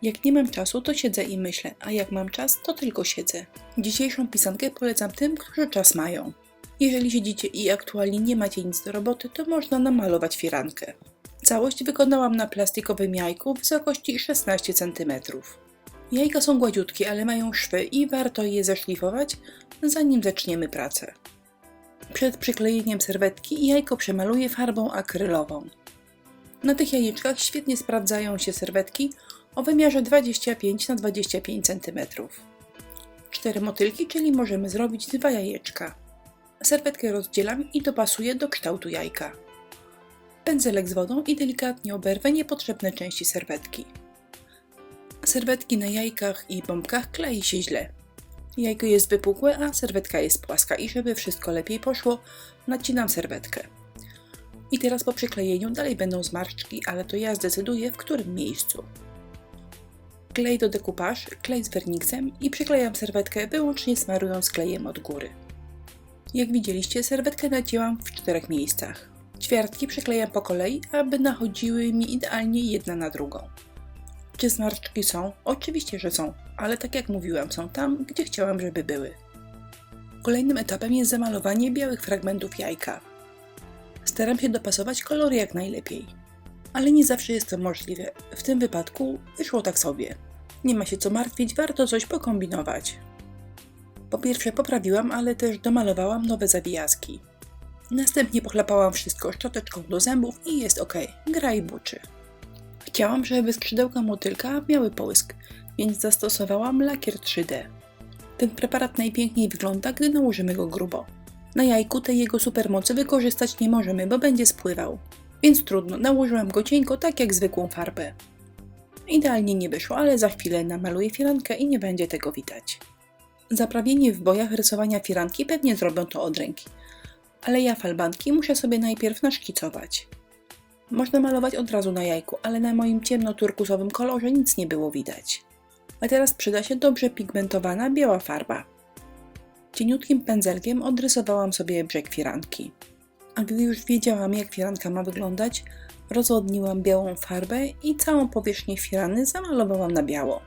Jak nie mam czasu, to siedzę i myślę, a jak mam czas, to tylko siedzę. Dzisiejszą pisankę polecam tym, którzy czas mają. Jeżeli siedzicie i aktualnie nie macie nic do roboty, to można namalować firankę. Całość wykonałam na plastikowym jajku wysokości 16 cm. Jajka są gładziutkie, ale mają szwy i warto je zeszlifować, zanim zaczniemy pracę. Przed przyklejeniem serwetki jajko przemaluję farbą akrylową. Na tych jajeczkach świetnie sprawdzają się serwetki o wymiarze 25 na 25 cm. 4 motylki, czyli możemy zrobić 2 jajeczka. Serwetkę rozdzielam i dopasuję do kształtu jajka. Pędzelek z wodą i delikatnie oberwę niepotrzebne części serwetki. Serwetki na jajkach i bombkach klei się źle. Jajko jest wypukłe, a serwetka jest płaska i żeby wszystko lepiej poszło, nacinam serwetkę. I teraz po przyklejeniu dalej będą zmarszczki, ale to ja zdecyduję, w którym miejscu. Klej do decoupage, klej z werniksem i przyklejam serwetkę, wyłącznie smarując klejem od góry. Jak widzieliście, serwetkę nacięłam w 4 miejscach. Ćwiartki przyklejam po kolei, aby nachodziły mi idealnie jedna na drugą. Czy zmarszczki są? Oczywiście, że są, ale tak jak mówiłam, są tam, gdzie chciałam, żeby były. Kolejnym etapem jest zamalowanie białych fragmentów jajka. Staram się dopasować kolory jak najlepiej. Ale nie zawsze jest to możliwe. W tym wypadku wyszło tak sobie. Nie ma się co martwić, warto coś pokombinować. Po pierwsze poprawiłam, ale też domalowałam nowe zawijaski. Następnie pochlapałam wszystko szczoteczką do zębów i jest ok, gra i buczy. Chciałam, żeby skrzydełka motylka miały połysk, więc zastosowałam lakier 3D. Ten preparat najpiękniej wygląda, gdy nałożymy go grubo. Na jajku tej jego supermocy wykorzystać nie możemy, bo będzie spływał. Więc trudno, nałożyłam go cienko, tak jak zwykłą farbę. Idealnie nie wyszło, ale za chwilę namaluję firankę i nie będzie tego widać. Zaprawieni w bojach rysowania firanki pewnie zrobią to od ręki. Ale ja falbanki muszę sobie najpierw naszkicować. Można malować od razu na jajku, ale na moim ciemno-turkusowym kolorze nic nie było widać. A teraz przyda się dobrze pigmentowana biała farba. Cieniutkim pędzelkiem odrysowałam sobie brzeg firanki. A gdy już wiedziałam, jak firanka ma wyglądać, rozwodniłam białą farbę i całą powierzchnię firany zamalowałam na biało.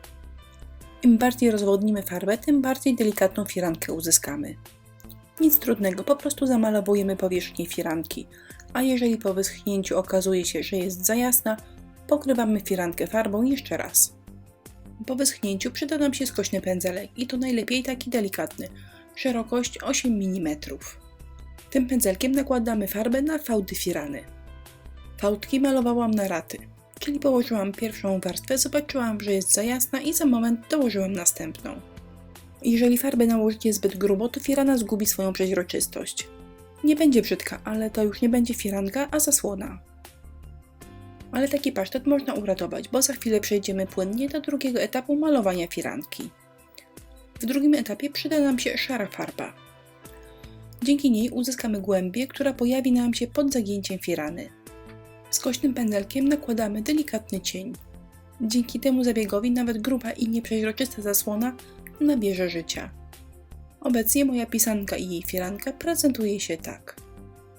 Im bardziej rozwodnimy farbę, tym bardziej delikatną firankę uzyskamy. Nic trudnego, po prostu zamalowujemy powierzchnię firanki, a jeżeli po wyschnięciu okazuje się, że jest za jasna, pokrywamy firankę farbą jeszcze raz. Po wyschnięciu przyda nam się skośny pędzelek i to najlepiej taki delikatny, szerokość 8 mm. Tym pędzelkiem nakładamy farbę na fałdy firany. Fałdki malowałam na raty, czyli położyłam pierwszą warstwę, zobaczyłam, że jest za jasna i za moment dołożyłam następną. Jeżeli farbę nałożycie zbyt grubo, to firana zgubi swoją przeźroczystość. Nie będzie brzydka, ale to już nie będzie firanka, a zasłona. Ale taki pasztet można uratować, bo za chwilę przejdziemy płynnie do drugiego etapu malowania firanki. W drugim etapie przyda nam się szara farba. Dzięki niej uzyskamy głębię, która pojawi nam się pod zagięciem firany. Skośnym pędzelkiem nakładamy delikatny cień. Dzięki temu zabiegowi nawet gruba i nieprzeźroczysta zasłona nabierze życia. Obecnie moja pisanka i jej firanka prezentuje się tak.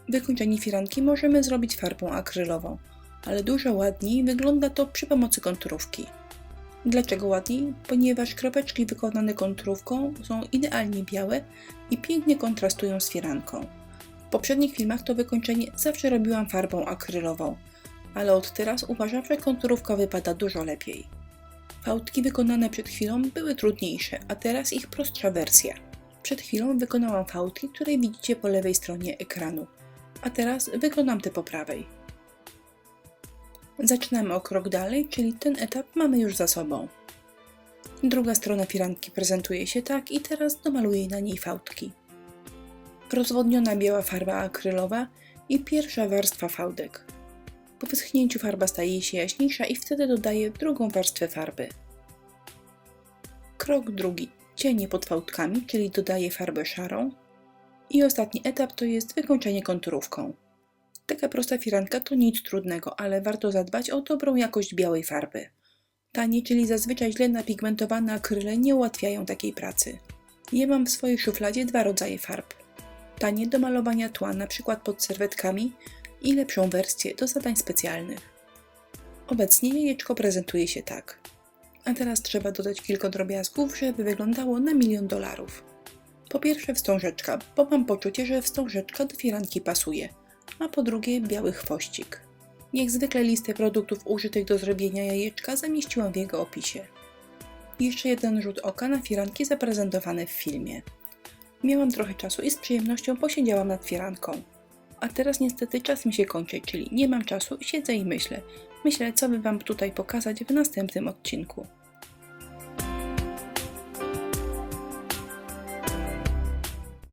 Wykończenie firanki możemy zrobić farbą akrylową, ale dużo ładniej wygląda to przy pomocy konturówki. Dlaczego ładniej? Ponieważ kropeczki wykonane konturówką są idealnie białe i pięknie kontrastują z firanką. W poprzednich filmach to wykończenie zawsze robiłam farbą akrylową, ale od teraz uważam, że konturówka wypada dużo lepiej. Fałdki wykonane przed chwilą były trudniejsze, a teraz ich prostsza wersja. Przed chwilą wykonałam fałdki, które widzicie po lewej stronie ekranu, a teraz wykonam te po prawej. Zaczynamy o krok dalej, czyli ten etap mamy już za sobą. Druga strona firanki prezentuje się tak i teraz domaluję na niej fałdki. Rozwodniona biała farba akrylowa i pierwsza warstwa fałdek. Po wyschnięciu farba staje się jaśniejsza i wtedy dodaję drugą warstwę farby. Krok drugi. Cienie pod fałdkami, czyli dodaję farbę szarą. I ostatni etap to jest wykończenie konturówką. Taka prosta firanka to nic trudnego, ale warto zadbać o dobrą jakość białej farby. Tanie, czyli zazwyczaj źle napigmentowane akryle nie ułatwiają takiej pracy. Ja mam w swojej szufladzie 2 rodzaje farb. Tanie do malowania tła, np. pod serwetkami i lepszą wersję do zadań specjalnych. Obecnie jajeczko prezentuje się tak. A teraz trzeba dodać kilka drobiazgów, żeby wyglądało na $1 000 000. Po pierwsze wstążeczka, bo mam poczucie, że wstążeczka do firanki pasuje. A po drugie biały chwościk. Jak zwykle listę produktów użytych do zrobienia jajeczka zamieściłam w jego opisie. Jeszcze jeden rzut oka na firanki zaprezentowane w filmie. Miałam trochę czasu i z przyjemnością posiedziałam nad firanką. A teraz niestety czas mi się kończy, czyli nie mam czasu, siedzę i myślę. Myślę, co by wam tutaj pokazać w następnym odcinku.